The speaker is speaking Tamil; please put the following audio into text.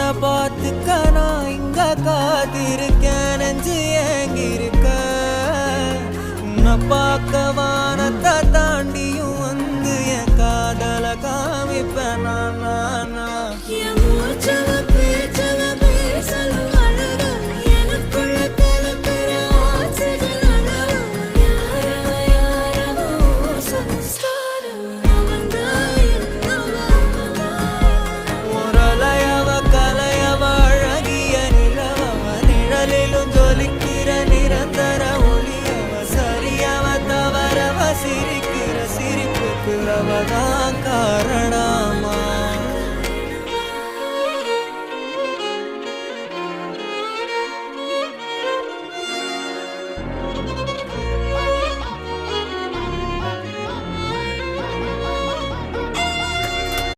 உன்னை பார்த்துக்க நான் இங்க காத்திருக்கேன், நெஞ்சு ஏங்கிருக்க. உன்னை பார்க்க வானத்தை தாண்டியும் வந்து என் காதல காமிப்பேன் நான். நிரந்தர ஒளியவ சரியவ தவறவ சிரிக்கிற சிரிப்புக்கு அவதான்